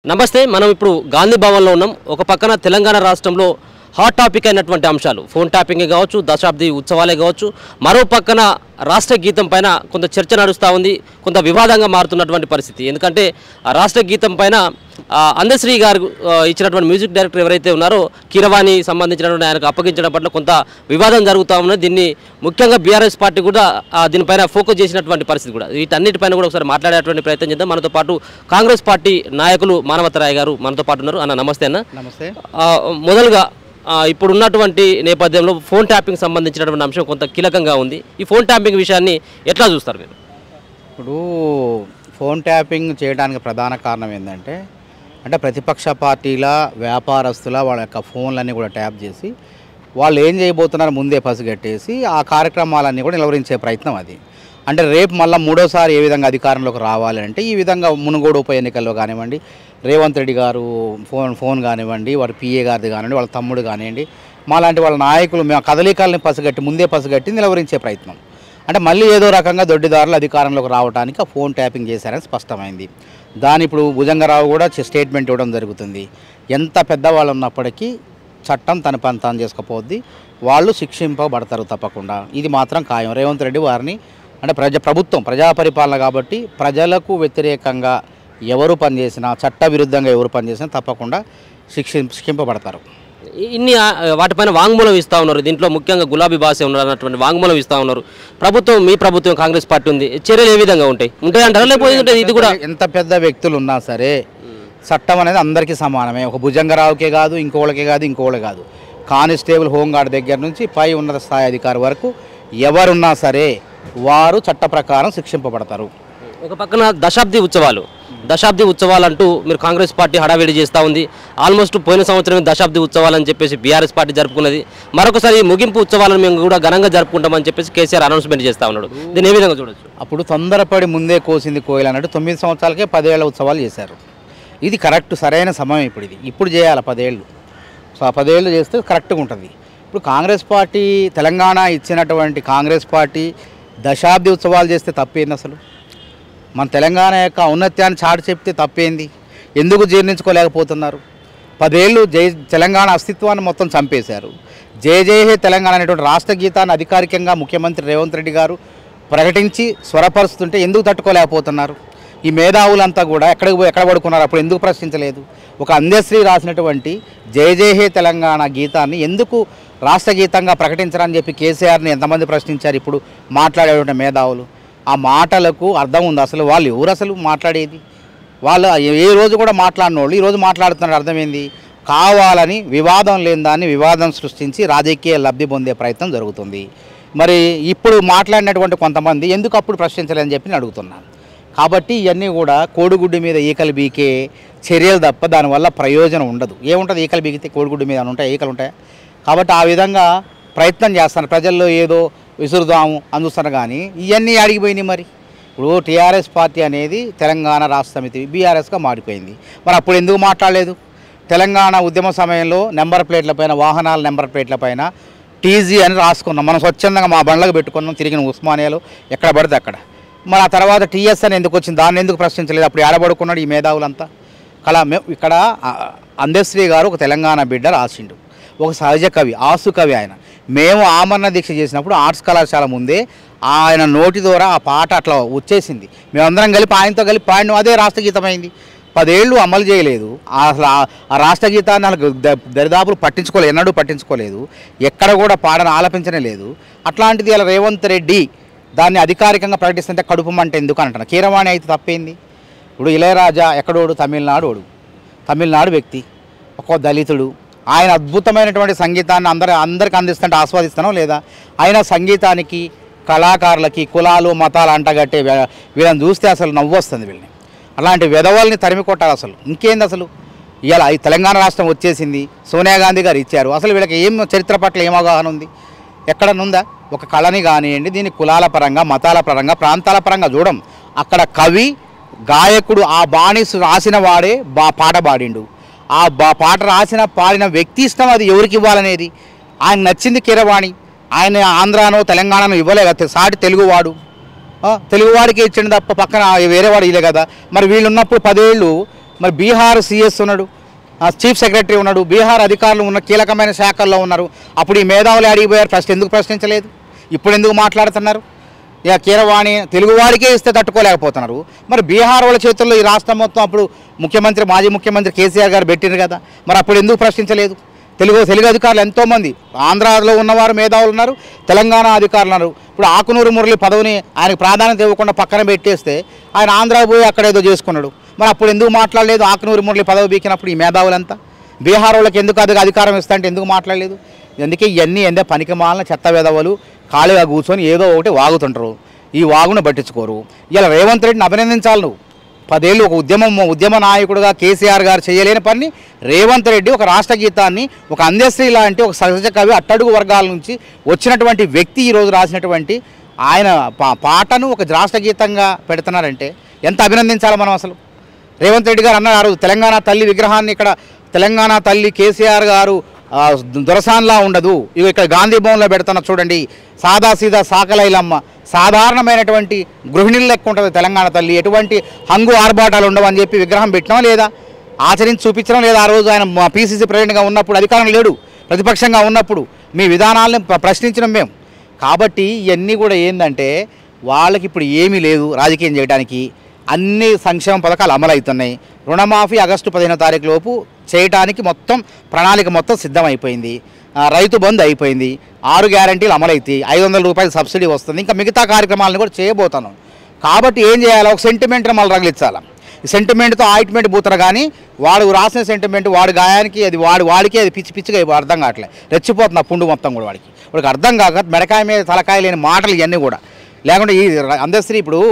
నమస్తే మనం ఇప్పుడు గాంధీ భవన్లో ఉన్నాం. ఒక పక్కన తెలంగాణ రాష్ట్రంలో హాట్ టాపిక్ అయినటువంటి అంశాలు ఫోన్ ట్యాపింగ్ కావచ్చు, దశాబ్ది ఉత్సవాలే కావచ్చు, మరో పక్కన రాష్ట్ర గీతం పైన కొంత చర్చ నడుస్తూ ఉంది, కొంత వివాదంగా మారుతున్నటువంటి పరిస్థితి. ఎందుకంటే ఆ రాష్ట్ర గీతం పైన అందశ్రీ గారు ఇచ్చినటువంటి మ్యూజిక్ డైరెక్టర్ ఎవరైతే ఉన్నారో కీరవాణి సంబంధించినటువంటి ఆయనకు అప్పగించడం పట్ల కొంత వివాదం జరుగుతూ ఉన్నది. దీన్ని ముఖ్యంగా బీఆర్ఎస్ పార్టీ కూడా దీనిపైన ఫోకస్ చేసినటువంటి పరిస్థితి కూడా. వీటన్నిటిపైన కూడా ఒకసారి మాట్లాడేటువంటి ప్రయత్నం చేద్దాం. మనతో పాటు కాంగ్రెస్ పార్టీ నాయకులు మానవతరాయ్ గారు మనతో పాటు ఉన్నారు. అన్న నమస్తే. అన్న నమస్తే. మొదలుగా ఇప్పుడు ఉన్నటువంటి నేపథ్యంలో ఫోన్ ట్యాపింగ్ సంబంధించినటువంటి అంశం కొంత కీలకంగా ఉంది. ఈ ఫోన్ ట్యాపింగ్ విషయాన్ని ఎట్లా చూస్తారు మీరు? ఇప్పుడు ఫోన్ ట్యాపింగ్ చేయడానికి ప్రధాన కారణం ఏంటంటే ప్రతిపక్ష పార్టీల వ్యాపారస్తుల వాళ్ళ యొక్క ఫోన్లన్నీ కూడా ట్యాప్ చేసి వాళ్ళు ఏం చేయబోతున్నారో ముందే పసిగట్టేసి ఆ కార్యక్రమాలన్నీ కూడా నిలవరించే ప్రయత్నం అది. రేపు మళ్ళీ మూడోసారి ఏ విధంగా అధికారంలోకి రావాలి అంటే ఈ విధంగా మునుగోడు ఉప ఎన్నికల్లో కానివ్వండి, రేవంత్ రెడ్డి గారు ఫోన్ కానివ్వండి, వారి పిఏ గారిది కానివ్వండి, వాళ్ళ తమ్ముడు కానివ్వండి, మాలాంటి వాళ్ళ నాయకులు మేము కదలికల్ని ముందే పసిగట్టి నిలవరించే ప్రయత్నం. మళ్ళీ ఏదో రకంగా దొడ్డిదారులు అధికారంలోకి రావడానికి ఆ ఫోన్ ట్యాపింగ్ చేశారని స్పష్టమైంది. దాని ఇప్పుడు భుజంగరావు కూడా స్టేట్మెంట్ ఇవ్వడం జరుగుతుంది. ఎంత పెద్దవాళ్ళు ఉన్నప్పటికీ చట్టం తన పని తాను చేసుకుపోద్ది, వాళ్ళు శిక్షింపబడతారు తప్పకుండా. ఇది మాత్రం ఖాయం. రేవంత్ రెడ్డి వారిని ప్రభుత్వం ప్రజా పరిపాలన కాబట్టి ప్రజలకు వ్యతిరేకంగా ఎవరు పనిచేసినా, చట్టవిరుద్ధంగా ఎవరు పనిచేసినా తప్పకుండా శిక్షింపబడతారు. ఇన్ని వాటిపైన వాంగ్మూలం ఇస్తూ ఉన్నారు. దీంట్లో ముఖ్యంగా గులాబీ బాసే ఉన్నారు అన్నటువంటి వాంగ్మూలం ఇస్తూ ఉన్నారు. మీ ప్రభుత్వం కాంగ్రెస్ పార్టీ ఉంది, చర్యలు ఏ విధంగా ఉంటాయంటారా? లేకపోతే ఇది కూడా ఎంత పెద్ద వ్యక్తులు ఉన్నా సరే చట్టం అనేది అందరికీ సమానమే. ఒక భుజంగరావుకే కాదు, ఇంకోళ్ళకే కాదు, ఇంకోళ్ళే కాదు. కానిస్టేబుల్, హోంగార్డ్ దగ్గర నుంచి పై ఉన్నత స్థాయి అధికారి వరకు ఎవరున్నా సరే వారు చట్ట ప్రకారం శిక్షింపబడతారు. ఒక పక్కన దశాబ్ది ఉత్సవాలు అంటూ మీరు కాంగ్రెస్ పార్టీ హడావిడి చేస్తూ ఉంది. ఆల్మోస్ట్ పోయిన సంవత్సరం దశాబ్ది ఉత్సవాలు అని చెప్పేసి బీఆర్ఎస్ పార్టీ జరుపుకున్నది. మరొకసారి ముగింపు ఉత్సవాలను మేము కూడా ఘనంగా జరుపుకుంటామని చెప్పేసి కేసీఆర్ అనౌన్స్మెంట్ చేస్తూ ఉన్నాడు. దీన్ని ఏ విధంగా చూడొచ్చు? అప్పుడు తొందరపడి ముందే కోసింది కోయిల్ అన్నట్టు 9 సంవత్సరాలకే 10 ఏళ్ల ఉత్సవాలు చేశారు. ఇది కరెక్ట్, సరైన సమయం. ఇప్పుడు చేయాలి 10 ఏళ్ళు. సో ఆ 10 ఏళ్ళు చేస్తే కరెక్ట్గా ఉంటుంది. ఇప్పుడు కాంగ్రెస్ పార్టీ తెలంగాణ ఇచ్చినటువంటి కాంగ్రెస్ పార్టీ దశాబ్ది ఉత్సవాలు చేస్తే తప్పేంది? అసలు మన తెలంగాణ యొక్క ఔన్నత్యాన్ని చాటి చెప్తే తప్పేంది? ఎందుకు జీర్ణించుకోలేకపోతున్నారు? 10 ఏళ్ళు తెలంగాణ అస్తిత్వాన్ని మొత్తం చంపేశారు. జయ జయ హే తెలంగాణ అనేటువంటి రాష్ట్ర గీతాన్ని అధికారికంగా ముఖ్యమంత్రి రేవంత్ రెడ్డి గారు ప్రకటించి స్వరపరుస్తుంటే ఎందుకు తట్టుకోలేకపోతున్నారు? ఈ మేధావులంతా కూడా ఎక్కడ పడుకున్నారు? అప్పుడు ఎందుకు ప్రశ్నించలేదు? ఒక అందశ్రీ రాసినటువంటి జయ జయ హే తెలంగాణ గీతాన్ని ఎందుకు రాష్ట్ర గీతంగా ప్రకటించరని చెప్పి కేసీఆర్ని ఎంతమంది ప్రశ్నించారు? ఇప్పుడు మాట్లాడేటువంటి మేధావులు. ఆ మాటలకు అర్థం ఉంది? అసలు వాళ్ళు ఎవరు అసలు మాట్లాడేది? వాళ్ళు ఏ రోజు కూడా మాట్లాడిన వాళ్ళు ఈరోజు మాట్లాడుతున్నారు. అర్థమైంది? కావాలని వివాదం లేని దాన్ని వివాదం సృష్టించి రాజకీయ లబ్ధి పొందే ప్రయత్నం జరుగుతుంది. మరి ఇప్పుడు మాట్లాడినటువంటి కొంతమంది ఎందుకు అప్పుడు ప్రశ్నించలేదని చెప్పి నేను అడుగుతున్నాను. కాబట్టి ఇవన్నీ కూడా కోడిగుడ్డు మీద ఈకలు బీకే చర్యలు తప్ప దానివల్ల ప్రయోజనం ఉండదు. ఏముంటుంది? ఈకలు బీకితే కోడిగుడ్డు మీద ఉంటాయి, ఈకలు ఉంటాయి. కాబట్టి ఆ విధంగా ప్రయత్నం చేస్తాను. ప్రజల్లో ఏదో విసురుదాము అందుస్తారు, కానీ ఇవన్నీ అడిగిపోయినాయి. మరి ఇప్పుడు టీఆర్ఎస్ పార్టీ అనేది తెలంగాణ రాష్ట్ర సమితి బీఆర్ఎస్గా మారిపోయింది. మరి అప్పుడు ఎందుకు మాట్లాడలేదు? తెలంగాణ ఉద్యమ సమయంలో నెంబర్ ప్లేట్ల పైన, వాహనాల నెంబర్ ప్లేట్ల పైన టీజీ అని రాసుకున్నాం. మనం స్వచ్ఛందంగా మా బండ్లకు పెట్టుకున్నాం, తిరిగిన ఉస్మానియాలో ఎక్కడ పడితే అక్కడ. మరి ఆ తర్వాత టీఎస్ అని ఎందుకు వచ్చింది? దాన్ని ఎందుకు ప్రశ్నించలేదు? అప్పుడు ఏడబడుకున్నాడు ఈ మేధావులంతా. ఇక్కడ అందశ్రీ గారు ఒక తెలంగాణ బిడ్డ రాసిండు, ఒక సహజ కవి, ఆసు కవి. ఆయన మేము ఆమరణ దీక్ష చేసినప్పుడు ఆర్ట్స్ కళాశాల ముందే ఆయన నోటి ద్వారా ఆ పాట అట్లా వచ్చేసింది. మేమందరం కలిపి ఆయనతో కలిపి పాడిన అదే రాష్ట్రగీతమైంది. 10 ఏళ్ళు అమలు చేయలేదు. అసలు ఆ రాష్ట్రగీతాన్ని వాళ్ళకి దరిదాపులు పట్టించుకోలేదు, ఎన్నడూ పట్టించుకోలేదు. ఎక్కడ కూడా పాడని ఆలపించనే లేదు. అట్లాంటిది అలా రేవంత్ రెడ్డి దాన్ని అధికారికంగా ప్రకటిస్తుంటే కడుపు మంట ఎందుకు అంటున్నా? కీరవాణి అయితే తప్పేంది? ఇప్పుడు ఇళయరాజా ఎక్కడోడు? తమిళనాడు వ్యక్తి, ఒక దళితుడు. ఆయన అద్భుతమైనటువంటి సంగీతాన్ని అందరికి అందిస్తుంటే ఆస్వాదిస్తానో లేదా? ఆయన సంగీతానికి, కళాకారులకి కులాలు మతాలు అంటగట్టే వీళ్ళని చూస్తే అసలు నవ్వు వస్తుంది. వీళ్ళని అలాంటి వెధవల్ని తరిమి కొట్టాలి. అసలు ఇంకేంది? అసలు ఇలా ఈ తెలంగాణ రాష్ట్రం వచ్చేసింది, సోనియా గాంధీ గారు ఇచ్చారు. అసలు వీళ్ళకి ఏం చరిత్ర పట్ల ఏం అవగాహన ఉంది? ఎక్కడనుందా? ఒక కళని కానివ్వండి, దీన్ని కులాల పరంగా, మతాల పరంగా, ప్రాంతాల పరంగా చూడం. అక్కడ కవి, గాయకుడు, ఆ బాణి రాసిన వాడే పాట పాడిండు. ఆ పాట పాడిన వ్యక్తి ఇష్టం అది ఎవరికి ఇవ్వాలనేది. ఆయన నచ్చింది కీరవాణి. ఆయన ఆంధ్రానో తెలంగాణనో ఇవ్వలే కదా, సాటి తెలుగువాడు. తెలుగువాడికి ఇచ్చింది తప్ప పక్కన వేరేవాడు ఇలే కదా. మరి వీళ్ళు ఉన్నప్పుడు 10 ఏళ్ళు మరి బీహార్ సిఎస్ ఉన్నాడు, చీఫ్ సెక్రటరీ ఉన్నాడు, బీహార్ అధికారులు ఉన్న కీలకమైన శాఖల్లో ఉన్నారు. అప్పుడు ఈ మేధావులు అడిగిపోయారు, ఫస్ట్ ఎందుకు ప్రశ్నించలేదు, ఇప్పుడు ఎందుకు మాట్లాడుతున్నారు? ఇక కీరవాణి తెలుగువాడికే ఇస్తే తట్టుకోలేకపోతున్నారు. మరి బీహార్ వాళ్ళ చేతుల్లో ఈ రాష్ట్రం మొత్తం అప్పుడు ముఖ్యమంత్రి మాజీ ముఖ్యమంత్రి కేసీఆర్ గారు పెట్టినారు కదా, మరి అప్పుడు ఎందుకు ప్రశ్నించలేదు? తెలుగు అధికారులు ఎంతోమంది ఆంధ్రాలో ఉన్నవారు మేధావులు ఉన్నారు, తెలంగాణ అధికారులు ఉన్నారు. ఇప్పుడు ఆకునూరు మురళి పదవిని ఆయనకు ప్రాధాన్యత ఇవ్వకుండా పక్కన పెట్టేస్తే ఆయన ఆంధ్రా పోయి అక్కడ ఏదో చేసుకున్నాడు. మరి అప్పుడు ఎందుకు మాట్లాడలేదు? ఆకునూరు మురళి పదవి బీకినప్పుడు ఈ మేధావులంతా బీహార్ వాళ్ళకి ఎందుకు అధికారం ఇస్తా అంటే ఎందుకు మాట్లాడలేదు? అందుకే ఇవన్నీ ఏంటంటే పనికి మాలిన చెత్త వేదవులు ఖాళీగా కూర్చొని ఏదో ఒకటి వాగుతుంటారు, ఈ వాగును పట్టించుకోరు. ఇలా రేవంత్ రెడ్డిని అభినందించాలి నువ్వు. 10 ఏళ్ళు ఒక ఉద్యమ నాయకుడుగా కేసీఆర్ గారు చేయలేని పని రేవంత్ రెడ్డి ఒక రాష్ట్ర గీతాన్ని ఒక అందశ్రీ లాంటి ఒక సహజ కవి అట్టడుగు వర్గాల నుంచి వచ్చినటువంటి వ్యక్తి ఈరోజు రాసినటువంటి ఆయన పాటను ఒక రాష్ట్ర గీతంగా పెడుతున్నారంటే ఎంత అభినందించాలి మనం అసలు? రేవంత్ రెడ్డి గారు అన్నారు తెలంగాణ తల్లి విగ్రహాన్ని ఇక్కడ తెలంగాణ తల్లి కేసీఆర్ గారు దొరసాన్లా ఉండదు, ఇవి ఇక్కడ గాంధీ భవన్లో పెడుతున్నా చూడండి, సాదాసీదా సాకలైలమ్మ సాధారణమైనటువంటి గృహిణులు లెక్క ఉంటుంది తెలంగాణ తల్లి, ఎటువంటి హంగు ఆర్భాటాలు ఉండవని చెప్పి విగ్రహం పెట్టినా లేదా, ఆచరించి చూపించడం లేదా? ఆ రోజు ఆయన పీసీసీ ప్రెసిడెంట్గా ఉన్నప్పుడు అధికారం లేడు, ప్రతిపక్షంగా ఉన్నప్పుడు మీ విధానాలను ప్రశ్నించడం మేము. కాబట్టి ఇవన్నీ కూడా ఏంటంటే వాళ్ళకి ఇప్పుడు ఏమీ లేదు రాజకీయం చేయడానికి. అన్ని సంక్షేమ పథకాలు అమలవుతున్నాయి. రుణమాఫీ ఆగస్టు 15వ తారీఖు లోపు చేయడానికి మొత్తం ప్రణాళిక మొత్తం సిద్ధమైపోయింది. రైతు బంధు అయిపోయింది, 6 గ్యారంటీలు అమలవుతాయి, 500 రూపాయలు సబ్సిడీ వస్తుంది, ఇంకా మిగతా కార్యక్రమాలను కూడా చేయబోతున్నాం. కాబట్టి ఏం చేయాలి? ఒక సెంటిమెంట్ని మళ్ళీ రగిలించాలి. ఈ సెంటిమెంట్తో ఆయింట్మెంట్ పూతారు, కానీ వాడు రాసిన సెంటిమెంట్ వాడి గాయానికి అది వాడికి అది పిచ్చి పిచ్చిగా అర్థం కావట్లేదు, రెచ్చిపోతుంది ఆ పుండు మొత్తం కూడా. వాడికి అర్థం కాక మెడకాయ మీద తలకాయ లేని మాటలు ఇవన్నీ కూడా లేకుండా ఈ అందశ్రీ ఇప్పుడు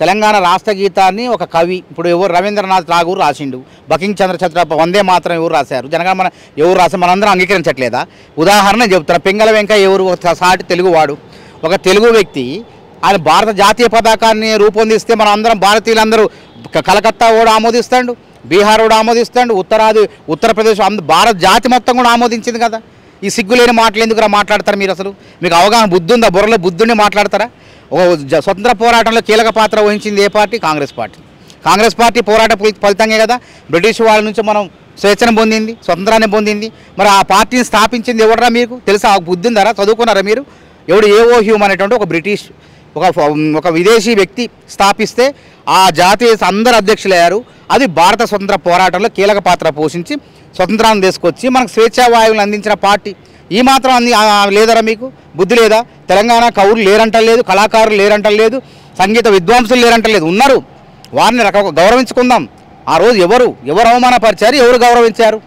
తెలంగాణ రాష్ట్ర గీతాన్ని ఒక కవి ఇప్పుడు ఎవరు రవీంద్రనాథ్ ఠాగూర్ రాసిండు, బకింగ్ చంద్ర ఛత్రపతి వందే మాత్రం ఎవరు రాశారు, జనగణమన ఎవరు రాశారు, మనందరం అంగీకరించట్లేదా? ఉదాహరణ చెప్తాను, పింగళ వెంకయ్య ఎవరు? సాటి తెలుగువాడు, ఒక తెలుగు వ్యక్తి. ఆయన భారత జాతీయ పతాకాన్ని రూపొందిస్తే మనం అందరం భారతీయులందరూ కలకత్తా కూడా ఆమోదిస్తాడు, బీహార్ కూడా ఆమోదిస్తాడు, ఉత్తరప్రదేశ్ భారత జాతి మొత్తం కూడా ఆమోదించింది కదా. ఈ సిగ్గులేని మాటలు ఎందుకు మాట్లాడతారు మీరు? అసలు మీకు అవగాహన బుద్ధి ఉందా? బుర్రలో బుద్ధుని మాట్లాడతారా? స్వతంత్ర పోరాటంలో కీలక పాత్ర వహించింది ఏ పార్టీ? కాంగ్రెస్ పార్టీ. కాంగ్రెస్ పార్టీ పోరాట ఫలితంగా కదా బ్రిటిష్ వాళ్ళ నుంచి మనం స్వేచ్ఛను పొందింది, స్వతంత్రాన్ని పొందింది. మరి ఆ పార్టీని స్థాపించింది ఎవడరా మీకు తెలుసా? బుద్ధి ఉందారా? చదువుకున్నారా మీరు? ఎవడు ఏఓ హ్యూమ్ అనేటువంటి ఒక బ్రిటిష్ ఒక విదేశీ వ్యక్తి స్థాపిస్తే ఆ జాతీయ అందరు అధ్యక్షులయ్యారు. అది భారత స్వతంత్ర పోరాటంలో కీలక పాత్ర పోషించి స్వతంత్రాన్ని తీసుకొచ్చి మనకు స్వేచ్ఛా వాయువులను అందించిన పార్టీ. ఈ మాత్రం లేదరా మీకు? బుద్ధి లేదా? తెలంగాణ కవులు లేరంటలేదు, కళాకారులు లేరంటలేదు, సంగీత విద్వాంసులు లేరంటలేదు, ఉన్నారు. వారిని గౌరవించుకుందాం. ఆ రోజు ఎవరు అవమానపరిచారు, ఎవరు గౌరవించారు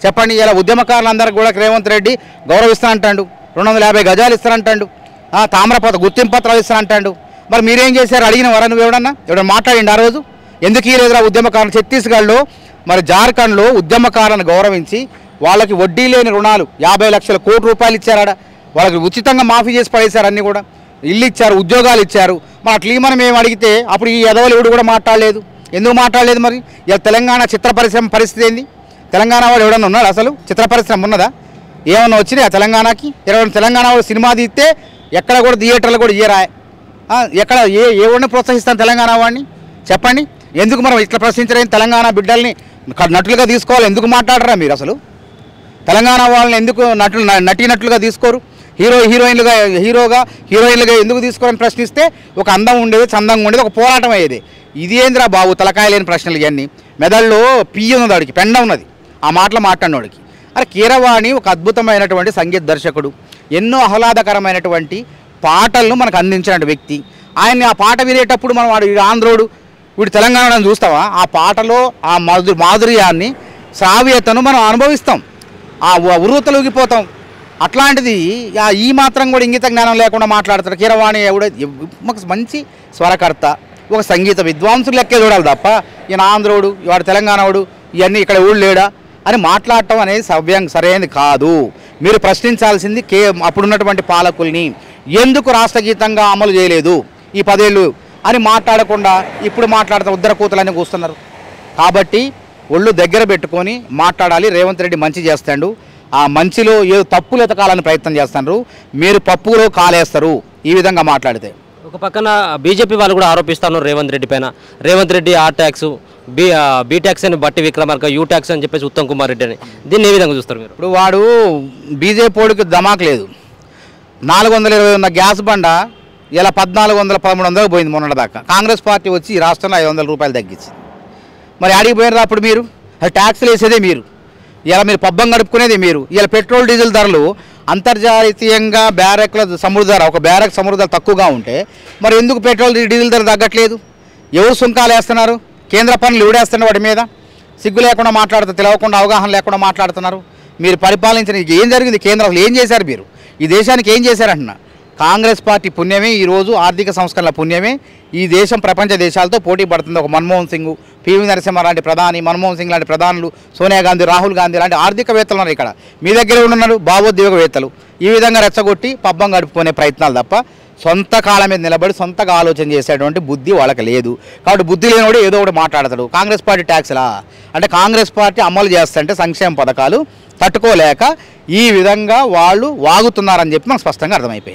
చెప్పండి? ఇలా ఉద్యమకారులందరికీ కూడా రేవంత్ రెడ్డి గౌరవిస్తానంటాడు, 250 గజాలు ఇస్తానంటాడు, తామ్రపత్ర గుర్తింపత్రాలు ఇస్తానంటాడు. మరి మీరేం చేశారు? అడిగిన వరా నువ్వు ఎవడన్నా మాట్లాడిండి ఆ రోజు? ఎందుకు లేదురా ఉద్యమకారులు? ఛత్తీస్గఢ్లో మరి జార్ఖండ్లో ఉద్యమకారులను గౌరవించి వాళ్ళకి వడ్డీ లేని రుణాలు 50 లక్షల కోట్ల రూపాయలు ఇచ్చారాడ. వాళ్ళకి ఉచితంగా మాఫీ చేసి పడేశారు, అన్నీ కూడా ఇల్లు ఇచ్చారు, ఉద్యోగాలు ఇచ్చారు. మరి అట్లా మనం మేము అడిగితే అప్పుడు ఈ ఎదవలు ఎవడు కూడా మాట్లాడలేదు. ఎందుకు మాట్లాడలేదు? మరి ఇలా తెలంగాణ చిత్ర పరిశ్రమ పరిస్థితి ఏంది? తెలంగాణ వాడు ఎవడన్నా ఉన్నాడు? అసలు చిత్ర పరిశ్రమ ఉన్నదా? ఏమన్నా వచ్చినాయి తెలంగాణకి? తెలంగాణ వాడు సినిమా తీస్తే ఎక్కడ కూడా థియేటర్లు కూడా ఇయ్యరా? ఎక్కడ ఎవరిని ప్రోత్సహిస్తాను తెలంగాణ వాడిని? చెప్పండి. ఎందుకు మనం ఇట్లా ప్రశ్నించలేని తెలంగాణ బిడ్డల్ని నటులుగా తీసుకోవాలి? ఎందుకు మాట్లాడరా మీరు? అసలు తెలంగాణ వాళ్ళని ఎందుకు నటినట్లుగా తీసుకోరు? హీరోయిన్లుగా ఎందుకు తీసుకోరని ప్రశ్నిస్తే ఒక అందం ఉండేది, చందంగా ఉండేది, ఒక పోరాటం అయ్యేది. ఇది ఏందిరా బాబు తలకాయ లేని ప్రశ్నలు ఇవన్నీ? మెదడులో పియ్యి ఉన్నది, వాడికి పెండ ఉన్నది ఆ మాటలు మాట్లాడినోడికి. అరే కీరవాణి ఒక అద్భుతమైనటువంటి సంగీత దర్శకుడు, ఎన్నో ఆహ్లాదకరమైనటువంటి పాటలను మనకు అందించిన వ్యక్తి. ఆయన్ని ఆ పాట వినేటప్పుడు మనం వాడు ఆంధ్రోడు వీడు తెలంగాణ చూస్తావా? ఆ పాటలో ఆ మాధుర్యాన్ని శ్రావ్యతను మనం అనుభవిస్తాం, ఆ ఉర్రూతలూగిపోతాం. అట్లాంటిది ఈ మాత్రం కూడా ఇంగిత జ్ఞానం లేకుండా మాట్లాడతారు. కీరవాణి మాకు మంచి స్వరకర్త, ఒక సంగీత విద్వాంసులు లెక్కే చూడాలి తప్ప ఈయన ఆంధ్రోడు వాడు తెలంగాణవాడు ఇవన్నీ ఇక్కడ ఊళ్ళు లేడా అని మాట్లాడటం అనేది సరైనది కాదు. మీరు ప్రశ్నించాల్సింది అప్పుడున్నటువంటి పాలకుల్ని, ఎందుకు రాష్ట్ర గీతంగా అమలు చేయలేదు ఈ 10 ఏళ్ళు అని మాట్లాడకుండా ఇప్పుడు మాట్లాడుతూ ఉద్దరకూతలన్నీ కూస్తున్నారు. కాబట్టి ఒళ్ళు దగ్గర పెట్టుకొని మాట్లాడాలి. రేవంత్ రెడ్డి మంచి చేస్తాడు, ఆ మంచిలో ఏదో తప్పులు ఎతకాలని ప్రయత్నం చేస్తున్నారు. మీరు పప్పులో కాలేస్తారు ఈ విధంగా మాట్లాడితే. ఒక పక్కన బీజేపీ వాళ్ళు కూడా ఆరోపిస్తాను రేవంత్ రెడ్డి పైన. Revanth Reddy R tax, be tax అని బట్టి విక్రమార్క, యూ ట్యాక్స్ అని చెప్పేసి ఉత్తమ్ కుమార్ రెడ్డి అని. దీన్ని ఏ విధంగా చూస్తారు మీరు? ఇప్పుడు వాడు బీజేపీ వాడికి ధమాక్ లేదు. 420 ఉన్న గ్యాస్ బండ ఇలా 1400-1300 పోయింది మొన్నటిదాకా. కాంగ్రెస్ పార్టీ వచ్చి ఈ రాష్ట్రంలో 500 రూపాయలు తగ్గించింది. మరి ఆడికి పోయినారా అప్పుడు మీరు? అది ట్యాక్స్లు వేసేదే మీరు, ఇలా మీరు పబ్బం గడుపుకునేది మీరు. ఇలా పెట్రోల్ డీజిల్ ధరలు అంతర్జాతీయంగా బ్యారెక్ల సముద్ర ధర, ఒక బ్యారెక్ సముద్ర ధర తక్కువగా ఉంటే మరి ఎందుకు పెట్రోల్ డీజిల్ ధర తగ్గట్లేదు? ఎవరు సుంకాలు వేస్తున్నారు? కేంద్ర పనులు ఎవడేస్తున్నారు? వాటి మీద సిగ్గు లేకుండా మాట్లాడుతూ, తెలియకుండా, అవగాహన లేకుండా మాట్లాడుతున్నారు. మీరు పరిపాలించిన ఏం జరిగింది? కేంద్రం అసలు ఏం చేశారు? మీరు ఈ దేశానికి ఏం చేశారంటున్నా? కాంగ్రెస్ పార్టీ పుణ్యమే ఈరోజు ఆర్థిక సంస్కరణల పుణ్యమే ఈ దేశం ప్రపంచ దేశాలతో పోటీ పడుతుంది. ఒక మన్మోహన్ సింగ్, పివి నరసింహ లాంటి ప్రధాని, మన్మోహన్ సింగ్ లాంటి ప్రధానులు, సోనియా గాంధీ, రాహుల్ గాంధీ లాంటి ఆర్థికవేత్తలు ఉన్నారు ఇక్కడ. మీ దగ్గర ఉన్నారు భావోద్వేగవేత్తలు. ఈ విధంగా రెచ్చగొట్టి పబ్బం గడుపుకునే ప్రయత్నాలు తప్ప సొంత కాళ్ళ మీద నిలబడి సొంతగా ఆలోచన చేసేటువంటి బుద్ధి వాళ్ళకి లేదు. కాబట్టి బుద్ధి లేనివాడు ఏదో ఒకటి మాట్లాడతాడు. కాంగ్రెస్ పార్టీ ట్యాక్స్లా అంటే కాంగ్రెస్ పార్టీ అమలు చేస్తుంటే సంక్షేమ పథకాలు తట్టుకోలేక ఈ విధంగా వాళ్ళు వాగుతున్నారని చెప్పి మనకు స్పష్టంగా అర్థమైపోయింది.